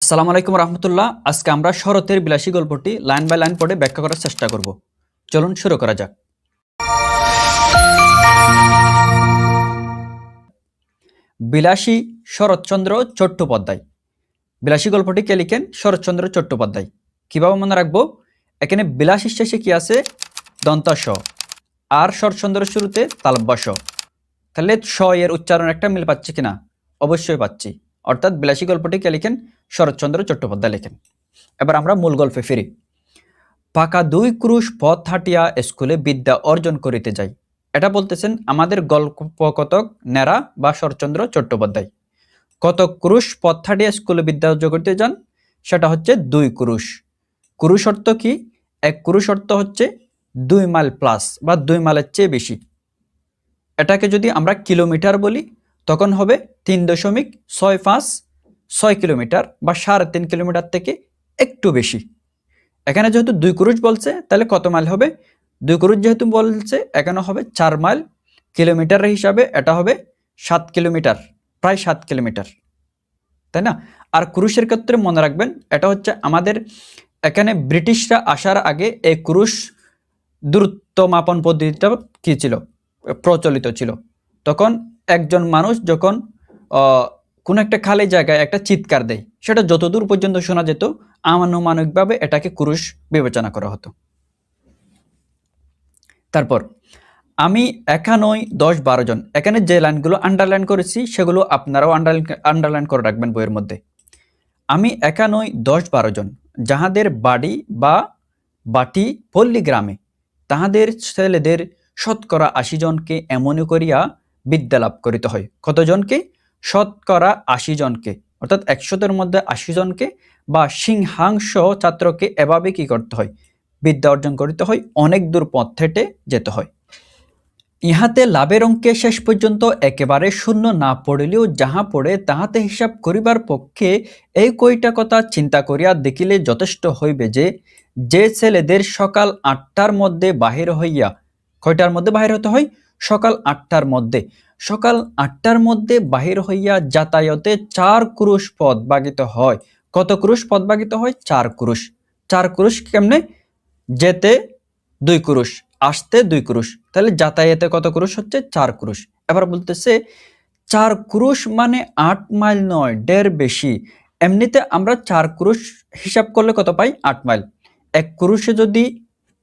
আসসালামু আলাইকুম রহমতুল্লাহ। আজকে আমরা শরতের বিলাসী গল্পটি লাইন বাই লাইন পড়ে ব্যাখ্যা করার চেষ্টা করব। চলুন শুরু করা যাক। বিলাসী শরৎচন্দ্র চট্টোপাধ্যায়। বিলাসী গল্পটি কে লিখেন? শরৎচন্দ্র চট্টোপাধ্যায়। কিভাবে মনে রাখবো? এখানে বিলাসী শেষে কি আছে? দন্ত স, আর শরৎচন্দ্রের শুরুতে তালব্য স। তাহলে স এর উচ্চারণ একটা মিল পাচ্ছি কিনা? অবশ্যই পাচ্ছি। অর্থাৎ বিলাসী গল্পটি কে লিখেন? শরৎচন্দ্র চট্টোপাধ্যায় লিখেন। এবার আমরা মূল গল্পে ফিরি। পাকা ২ ক্রুশ পথ হাঁটিয়া স্কুলে বিদ্যা অর্জন করিতে যাই। এটা বলতেছেন আমাদের গল্পকথক নেরা বা শরৎচন্দ্র চট্টোপাধ্যায়। কত ক্রুশ পথ হাঁটিয়া স্কুলে বিদ্যা অর্জন করতে যান? সেটা হচ্ছে ২ ক্রুশ। ক্রুশ অর্থ কি? ১ ক্রুশ অর্থ হচ্ছে ২ মাইল প্লাস বা ২ মাইলের চেয়ে বেশি। এটাকে যদি আমরা কিলোমিটার বলি তখন হবে ৩.৬৫৬ কিলোমিটার বা ৩.৫ কিলোমিটার থেকে একটু বেশি। এখানে যেহেতু ২ ক্রুশ বলছে তাহলে কত মাইল হবে? ২ ক্রুশ যেহেতু বলছে এখানে হবে ৪ মাইল। কিলোমিটার হিসাবে এটা হবে ৭ কিলোমিটার, প্রায় ৭ কিলোমিটার, তাই না? আর ক্রুশের ক্ষেত্রে মনে রাখবেন এটা হচ্ছে আমাদের এখানে ব্রিটিশরা আসার আগে এই ক্রুশ দূরত্ব মাপন পদ্ধতিটা কি ছিল? প্রচলিত ছিল। তখন একজন মানুষ যখন কোনো একটা খালি জায়গায় একটা চিৎকার দেয়, সেটা যতদূর পর্যন্ত শোনা যেত আনুমানিকভাবে এটাকে ক্রুশ বিবেচনা করা হতো। তারপর আমি একা নই ১০-১২ জন। এখানে যে লাইনগুলো আন্ডারলাইন করেছি সেগুলো আপনারাও আন্ডারলাইন করে রাখবেন বইয়ের মধ্যে। আমি একা নই ১০-১২ জন, যাহাদের বাড়ি বা বাটি পল্লী গ্রামে, তাহাদের ছেলেদের শতকরা ৮০ জনকে এমনি করিয়া বিদ্যা লাভ করিতে হয়। কতজনকে? শতকরা ৮০ জনকে, অর্থাৎ ১০০-র মধ্যে ৮০ জনকে বা সিংহাংশ ছাত্রকে এভাবে কি করতে হয়? বিদ্যা অর্জন করিতে হয়। অনেক দূর পথ হেঁটে যেতে হয়। ইহাতে লাভের অঙ্কে শেষ পর্যন্ত একেবারে শূন্য না পড়িলেও যাহা পড়ে তাহাতে হিসাব করিবার পক্ষে এই কয়টা কথা চিন্তা করিয়া দেখিলে যথেষ্ট হইবে যে, যে ছেলেদের সকাল ৮টার মধ্যে বাহির হইয়া, কয়টার মধ্যে বাহির হতে হয়? সকাল ৮টার মধ্যে। সকাল ৮টার মধ্যে বাহির হইয়া যাতায়াতে ৪ ক্রুশ পথ বাগিতে হয়। কত ক্রুশ পথ বাগিতে হয়? ৪ ক্রুশ। ৪ ক্রুশ কেমনে? যেতে ২ ক্রুশ, আসতে ২ ক্রুশ, তাহলে যাতায়াতে কত ক্রুশ হচ্ছে? ৪ ক্রুশ। এবার বলতেছে ৪ ক্রুশ মানে ৮ মাইল নয়, ঢের বেশি। এমনিতে আমরা ৪ ক্রুশ হিসাব করলে কত পাই? ৮ মাইল। ১ ক্রুশে যদি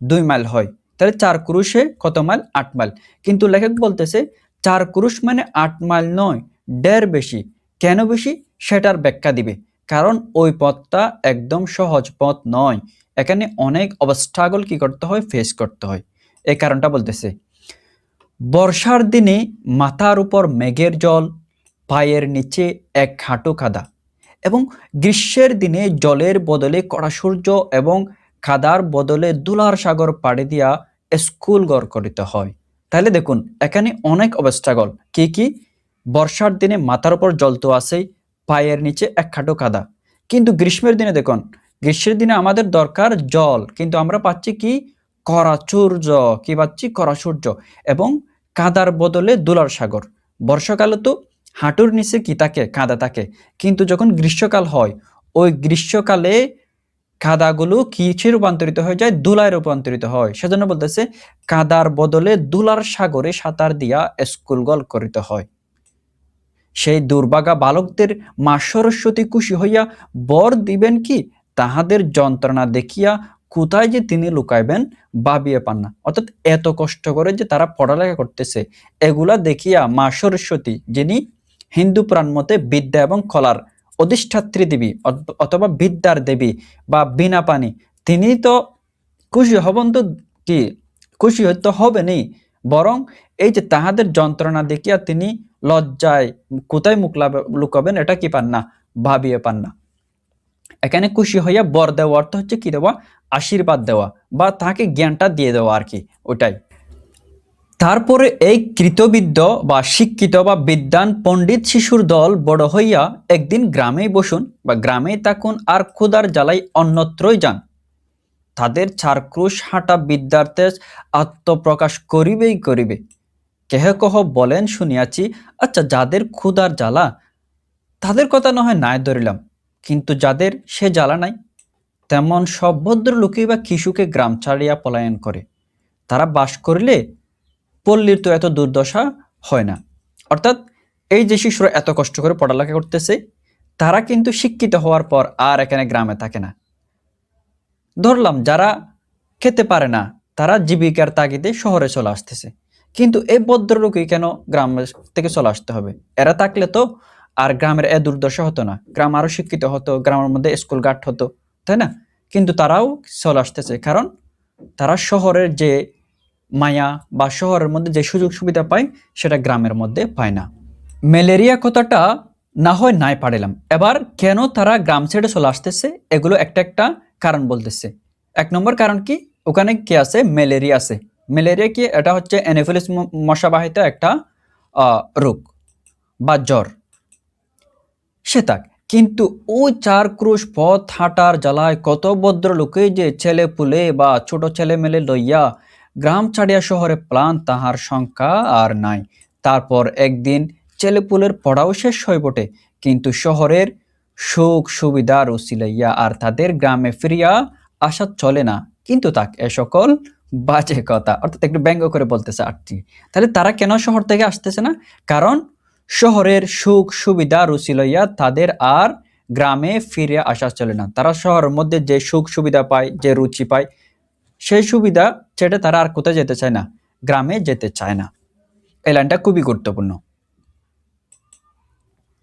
২ মাইল হয় তাহলে ৪ ক্রুশে কত মাইল? ৮ মাইল। কিন্তু লেখক বলতেছে ৪ ক্রুশ মানে ৮ মাইল নয়, ঢের বেশি। কেন বেশি? সেটার ব্যাখ্যা দিবে। কারণ ওই পথটা একদম সহজ পথ নয়। এখানে অনেক অবস্ট্রাগল কি করতে হয়? ফেস করতে হয়। এই কারণটা বলতেছে। বর্ষার দিনে মাথার উপর মেঘের জল, পায়ের নিচে ১ হাঁটু কাদা, এবং গ্রীষ্মের দিনে জলের বদলে কড়া সূর্য এবং কাদার বদলে দুলার সাগর পাড়ি দিয়া স্কুল ঘর করিতে হয়। তাহলে দেখুন এখানে অনেক অবস্ট্রাগল। কি কি? বর্ষার দিনে মাথার উপর জল তো আছেই, পায়ের নিচে ১ হাঁটু কাদা। কিন্তু গ্রীষ্মের দিনে দেখুন, গ্রীষ্মের দিনে আমাদের দরকার জল, কিন্তু আমরা পাচ্ছি কি? কড়া সূর্য। কি পাচ্ছি? কড়া সূর্য এবং কাদার বদলে দুলার সাগর। বর্ষাকালে তো হাঁটুর নিচে কি থাকে? কাদা থাকে। কিন্তু যখন গ্রীষ্মকাল হয়, ওই গ্রীষ্মকালে কাদাগুলো কিসে রূপান্তরিত হয়ে যায়? দুলায় রূপান্তরিত হয়। সেজন্য বলতেছে কাদার বদলে দুলার সাগরে সাঁতার দিয়া স্কুল গোল করিতে হয়। সেই দুর্ভাগা বালকদের মা সরস্বতী খুশি হইয়া বর দিবেন কি? তাহাদের যন্ত্রণা দেখিয়া কোথায় যে তিনি লুকাইবেন ভাবিয়া পান না। অর্থাৎ এত কষ্ট করে যে তারা পড়ালেখা করতেছে, এগুলা দেখিয়া মা সরস্বতী, যিনি হিন্দু পুরাণ মতে বিদ্যা এবং কলার অধিষ্ঠাত্রী দেবী অথবা বিদ্যার দেবী বা বিনা পানি, তিনি তো খুশি হবেন তো কি? খুশি হইতে হবে নেই, বরং এই যে তাহাদের যন্ত্রণা দেখিয়া তিনি লজ্জায় কোথায় মুখ লুকাবেন এটা কি পান না? ভাবিয়ে পান না। এখানে খুশি হইয়া বর দেওয়া অর্থ হচ্ছে কি দেওয়া? আশীর্বাদ দেওয়া বা তাকে জ্ঞানটা দিয়ে দেওয়া আর কি, ওটাই। তারপরে এই কৃতবিদ্য বা শিক্ষিত বা বিদ্বান পণ্ডিত শিশুর দল বড় হইয়া একদিন গ্রামেই বসুন বা গ্রামেই থাকুন, আর ক্ষুধার জ্বালাই অন্যত্রই যান। তাদের ৪ ক্রুশ হাঁটা বিদ্যার্থে আত্মপ্রকাশ করিবেই করিবে। কেহ কহ বলেন শুনিয়াছি, আচ্ছা যাদের ক্ষুধার জ্বালা তাদের কথা না হয় নাই ধরিলাম, কিন্তু যাদের সে জ্বালা নাই, তেমন সব ভদ্রলোকই বা কিশুকে গ্রাম ছাড়িয়া পলায়ন করে। তারা বাস করলে পল্লীর তো এত দুর্দশা হয় না। অর্থাৎ এই যে শিশুরা এত কষ্ট করে পড়ালেখা করতেছে, তারা কিন্তু শিক্ষিত হওয়ার পর আর এখানে গ্রামে থাকে না। ধরলাম যারা খেতে পারে না, তারা জীবিকার তাগিদে শহরে চলে আসতেছে, কিন্তু এই ভদ্রলোকই কেন গ্রাম থেকে চলে আসতে হবে? এরা থাকলে তো আর গ্রামের এ দুর্দশা হতো না, গ্রাম আরো শিক্ষিত হতো, গ্রামের মধ্যে স্কুল ঘাট হতো, তাই না? কিন্তু তারাও চলে আসতেছে কারণ তারা শহরের যে মায়া বা শহরের মধ্যে যে সুযোগ সুবিধা পায় সেটা গ্রামের মধ্যে পায় না। ম্যালেরিয়া কথাটা না হয় নাই পারিলাম, এবার কেন তারা গ্রাম ছেড়ে চলে আসতেছে এগুলো একটা একটা কারণ বলতেছে। 1 নম্বর কারণ কি, ওখানে কি আছে? ম্যালেরিয়া আছে। ম্যালেরিয়া কি? এটা হচ্ছে অ্যানোফিলিস মশাবাহিত একটা রোগ বা জ্বর, সে থাক। কিন্তু ওই 4 ক্রোশ পথ হাঁটার জ্বালায় কত ভদ্রলোকে যে ছেলে পুলে বা ছোট ছেলে মেলে লইয়া গ্রাম ছাড়িয়া শহরে প্লান, তাহার সংখ্যা আর নাই। তারপর একদিন ছেলেপুলের পড়াও শেষ হয়ে বটে, কিন্তু শহরের সুখ সুবিধার উছিলাইয়া আর তাদের গ্রামে ফিরিয়া আসা চলে না। কিন্তু তাক এ সকল বাজে কথা, অর্থাৎ একটু ব্যঙ্গ করে বলতেছে আরটি। তাহলে তারা কেন শহর থেকে আসতেছে না? কারণ শহরের সুখ সুবিধা রুচি লইয়া তাদের আর গ্রামে ফিরে আসা চলে না। তারা শহরের মধ্যে যে সুখ সুবিধা পায়, যে রুচি পায়, সেই সুবিধা ছেড়ে তারা আর কোথায় যেতে চায় না? গ্রামে যেতে চায় না। এই লাইনটা খুবই গুরুত্বপূর্ণ।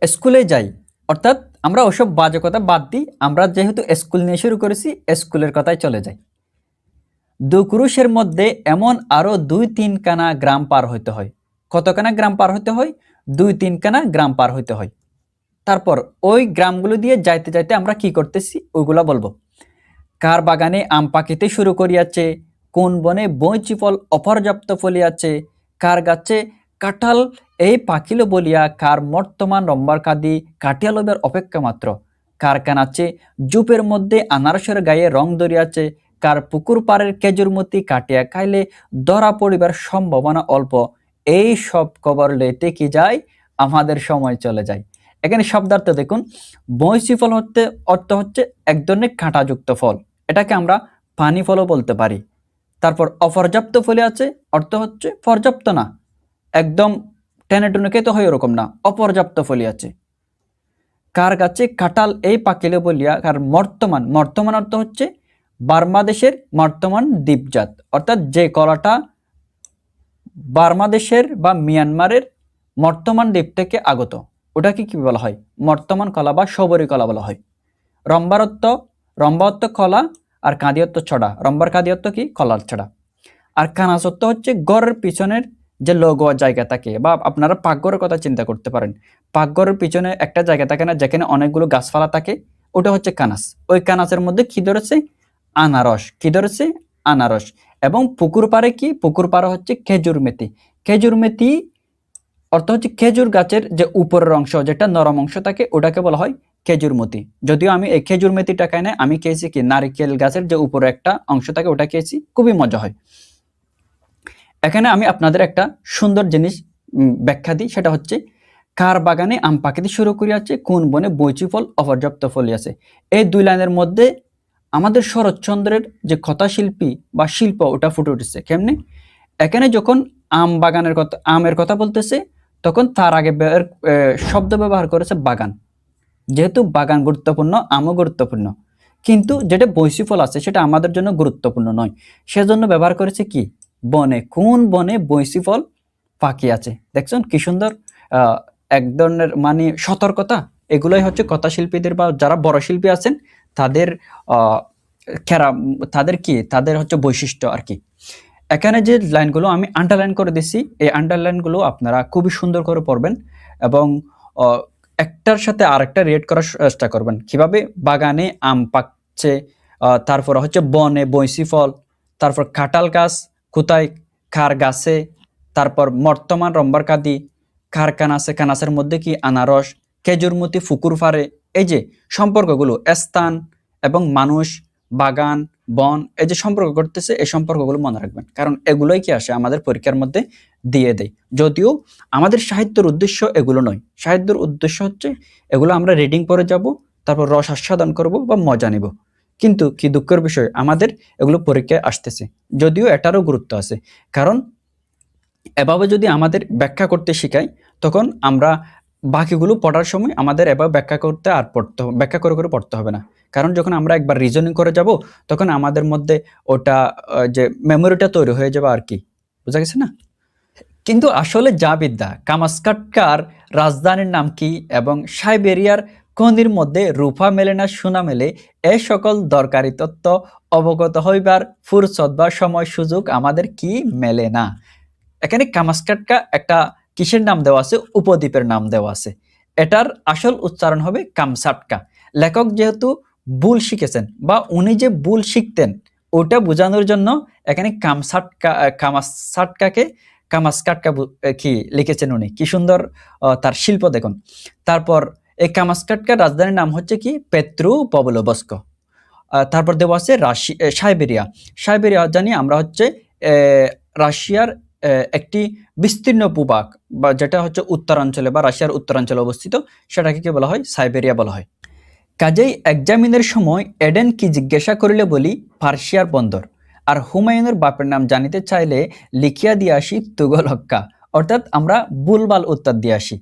স্কুলে যাই, অর্থাৎ আমরা ওসব বাজে কথা বাদ দিই, আমরা যেহেতু স্কুল নিয়ে শুরু করেছি স্কুলের কথায় চলে যাই। দুকুরুশের মধ্যে এমন আরো 2-3 খানা গ্রাম পার হইতে হয়। কতখানা গ্রাম পার হইতে হয়? 2-3 খানা গ্রাম পার হইতে হয়। তারপর ওই গ্রামগুলো দিয়ে যাইতে যাইতে আমরা কি করতেছি ওইগুলা বলবো। কার বাগানে আম পাকিতে শুরু করিয়াছে, কোন বনে বৈচি ফল অপর্যাপ্ত ফলিয়াছে, কার গাছে কাঁঠাল এই পাকিল বলিয়া কার বর্তমান রম্বার কাঁদি কাটিয়া লইবার অপেক্ষা মাত্র, কার কানাচে জুপের মধ্যে আনারসের গায়ে রং ধরিয়াছে, কার পুকুর পাড়ের খেজুরমতি কাটিয়া খাইলে ধরা পড়িবার সম্ভাবনা অল্প। এই সব খবর লইতে কি যায় আমাদের সময় চলে যায়। এখানে শব্দার্থ দেখুন, বৈশি ফল হতে অর্থ হচ্ছে এক ধরনের কাঁটাযুক্ত ফল, এটাকে আমরা পানি ফলও বলতে পারি। তারপর অপর্যাপ্ত ফলে আছে, অর্থ হচ্ছে পর্যাপ্ত না, একদম টেনে টুনে খেতে হয় ওরকম না, অপর্যাপ্ত ফলি আছে। কার গাছে কাঁঠাল এই পাকিলে বলিয়া, কার বর্তমান, বর্তমান অর্থ হচ্ছে বার্মাদেশের বর্তমান দ্বীপজাত, অর্থাৎ যে কলাটা বার্মাদেশের বা মিয়ানমারের বর্তমান দ্বীপ থেকে আগত, ওটাকে কি বলা হয়? বর্তমান কলা বা সবরি কলা বলা হয়। রম্বারত্ব, রম্বাত্ব কলা, আর কাঁদিয়ত্ব ছড়া। রম্বার কাঁদিয়ত্ব কি? কলার ছড়া। আর কানাচত্ব হচ্ছে ঘরের পিছনের যে লগোয়া জায়গা থাকে, বা আপনারা পাকঘরের কথা চিন্তা করতে পারেন। পাকঘরের পিছনে একটা জায়গা থাকে না যেখানে অনেকগুলো গাছপালা থাকে, ওটা হচ্ছে কানাস। ওই কানাসের মধ্যে কি ধরেছে? আনারস। কি ধরেছে? আনারস। এবং পুকুর পাড়ে কি? পুকুর পাড়ে হচ্ছে খেজুর মেথি। খেজুর মেথি অর্থ হচ্ছে খেজুর গাছের যে উপরের অংশ, যেটা নরম অংশ থাকে, ওটাকে বলা হয় খেজুর মতি। যদিও আমি এই খেজুর মেথিটা খাই না, আমি খেয়েছি কি নারিকেল গাছের যে উপরে একটা অংশ থাকে ওটা খেয়েছি, খুবই মজা হয়। এখানে আমি আপনাদের একটা সুন্দর জিনিস ব্যাখ্যা দিই, সেটা হচ্ছে কার বাগানে আম পাকিতে শুরু করিয়াছে, কোন বনে বৈচি ফল অপর্যাপ্ত ফলিয়াছে। এই 2 লাইনের মধ্যে আমাদের শরৎচন্দ্রের যে কথাশিল্পী বা শিল্প ওটা ফুটে উঠেছে। কেমনে? এখানে যখন আম বাগানের কথা, আমের কথা বলতেছে, তখন তার আগে শব্দ ব্যবহার করেছে বাগান। যেহেতু বাগান গুরুত্বপূর্ণ, আমও গুরুত্বপূর্ণ, কিন্তু যেটা বৈশি ফল আছে সেটা আমাদের জন্য গুরুত্বপূর্ণ নয়, সেজন্য ব্যবহার করেছে কি? বনে। কোন বনে বৈশি ফল পাকি আছে। দেখছেন কি সুন্দর এক ধরনের মানে সতর্কতা। এগুলোই হচ্ছে কথাশিল্পীদের বা যারা বড় শিল্পী আছেন তাদের খেরা, তাদের কি, তাদের হচ্ছে বৈশিষ্ট্য আর কি। এখানে যে লাইনগুলো আমি আন্ডারলাইন করে দিচ্ছি, এই আন্ডারলাইনগুলো আপনারা খুবই সুন্দর করে পড়বেন এবং একটার সাথে আরেকটা রিলেট করার চেষ্টা করবেন। কিভাবে? বাগানে আম পাকছে, তারপর হচ্ছে বনে বৈশি ফল, তারপর কাঁঠাল গাছ কোথায়? কার গাছে, তারপর বর্তমান রম্বার কাঁদি, কার কানাসে, কানাসের মধ্যে কি? আনারস, খেজুরমতি পুকুর পাড়ে। এই যে সম্পর্কগুলো, স্থান এবং মানুষ, বাগান, বন, এই যে সম্পর্ক করতেছে, এই সম্পর্কগুলো মনে রাখবেন, কারণ এগুলোই কি আসে আমাদের পরীক্ষার মধ্যে দিয়ে দেয়। যদিও আমাদের সাহিত্যের উদ্দেশ্য এগুলো নয়, সাহিত্যের উদ্দেশ্য হচ্ছে এগুলো আমরা রিডিং পড়ে যাব, তারপর রস আস্বাদন করব বা মজা নিব। কিন্তু কি দুঃখের বিষয়, আমাদের এগুলো পরীক্ষায় আসতেছে, যদিও এটারও গুরুত্ব আছে। কারণ এভাবে যদি আমাদের ব্যাখ্যা করতে শিখায়, তখন আমরা বাকিগুলো পড়ার সময় আমাদের এভাবে ব্যাখ্যা করতে আর ব্যাখ্যা করে করে পড়তে হবে না। কারণ যখন আমরা একবার রিজনিং করে যাব, তখন আমাদের মধ্যে ওটা যে মেমোরিটা তৈরি হয়ে যাবে আর কি। বুঝা গেছে না? কিন্তু আসলে যা বিদ্যা, কামাস্কাটকার রাজধানীর নাম কি এবং সাইবেরিয়ার খনির মধ্যে রূপা মেলে না সোনা মেলে, এ সকল দরকারি তথ্য অবগত হইবার ফুরসত বা সময় সুযোগ আমাদের কি মেলে না। এখানে কামাস্কাটকা একটা কিসের নাম দেওয়া আছে? উপদ্বীপের নাম দেওয়া আছে। এটার আসল উচ্চারণ হবে কামসাটকা। লেখক যেহেতু ভুল শিখেছেন বা উনি যে ভুল শিখতেন ওটা বোঝানোর জন্য এখানে কামাসাটকাকে কামাস্কাটকা কি লিখেছেন উনি। কি সুন্দর তার শিল্প দেখুন। তারপর এই কামাস্কাটকার রাজধানীর নাম হচ্ছে কি পেত্রু পবলোবস্ক। তারপর দেওয়া আছে সাইবেরিয়া। সাইবেরিয়া জানি আমরা হচ্ছে রাশিয়ার একটি বিস্তীর্ণ ভূভাগ, বা যেটা হচ্ছে উত্তরাঞ্চলে বা রাশিয়ার উত্তরাঞ্চলে অবস্থিত, সেটাকে কি বলা হয়? সাইবেরিয়া বলা হয়। কাজেই এক্সামিনের সময় এডেন কি জিজ্ঞাসা করিলে বলি পার্সিয়ার বন্দর, আর হুমায়ুনের বাপের নাম জানিতে চাইলে লিখিয়া দিয়ে আসি তুগলক্কা। অর্থাৎ আমরা ভুলভাল উত্তর দিয়ে আসি।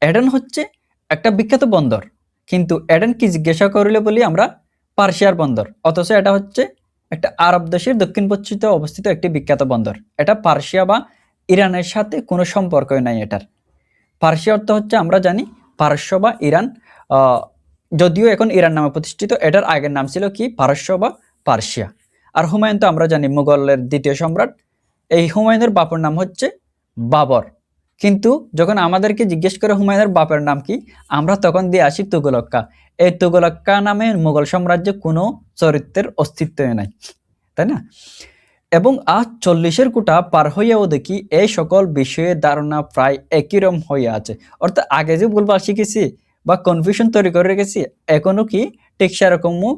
এডেন হচ্ছে একটা বিখ্যাত বন্দর, কিন্তু এডেন কি জিজ্ঞাসা করিলে বলি আমরা পার্সিয়ার বন্দর, অথচ এটা হচ্ছে একটা আরব দেশের দক্ষিণ পশ্চিমে অবস্থিত একটি বিখ্যাত বন্দর। এটা পার্সিয়া বা ইরানের সাথে কোনো সম্পর্কই নাই এটার। পার্সিয়া অর্থ হচ্ছে আমরা জানি পারস্য বা ইরান। আহ, যদিও এখন ইরান নামে প্রতিষ্ঠিত, এটার আগের নাম ছিল কি পারস্য বা পার্সিয়া। আর হুমায়ুন তো আমরা জানি মুঘলের দ্বিতীয় সম্রাট। এই হুমায়ুনের বাপের নাম হচ্ছে বাবর। কিন্তু যখন আমাদেরকে জিজ্ঞেস করে হুমায়ুনের বাপের নাম কি, আমরা তখন দিয়ে আসি তুগলক্কা। এই তুগলক্কা নামে মুঘল সাম্রাজ্যে কোনো চরিত্রের অস্তিত্বই নাই, তাই না? এবং আজ 40-এর কোটা পার হইয়াও দেখি এই সকল বিষয়ে ধারণা প্রায় একই রকম হইয়া আছে। অর্থাৎ আগে যে ভুলভাল শিখেছি বা কনফিউশন তৈরি করে রেখেছি, এখনো কি ঠিক সেরকমও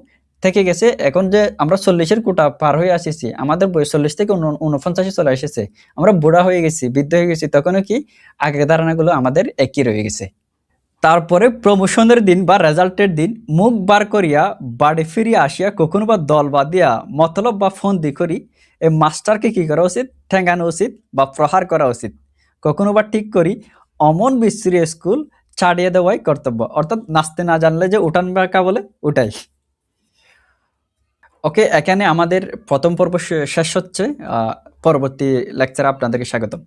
থেকে গেছে। এখন যে আমরা 40-এর কোটা পার হয়ে আসিছি, আমাদের বয়স 40 থেকে 49 চলে এসেছে, আমরা বুড়া হয়ে গেছি, বৃদ্ধ হয়ে গেছি, তখনও কি আগের ধারণাগুলো আমাদের একই রয়ে গেছে। তারপরে প্রমোশনের দিন বা রেজাল্টের দিন মুখ বার করিয়া বাড়ি ফিরিয়া আসিয়া কখনো বা দল বাঁধিয়া মতলব বা ফন্দি করি এই মাস্টারকে কি করা উচিত? ঠেঙ্গানো উচিত বা প্রহার করা উচিত। কখনো বা ঠিক করি অমন বিশ্রী স্কুল ছাড়িয়ে দেওয়াই কর্তব্য। অর্থাৎ নাচতে না জানলে যে উঠান বাঁকা বলে, ওটাই। ওকে, এখানে আমাদের প্রথম পর্ব শেষ হচ্ছে। পরবর্তী লেকচারে আপনাদেরকে স্বাগতম।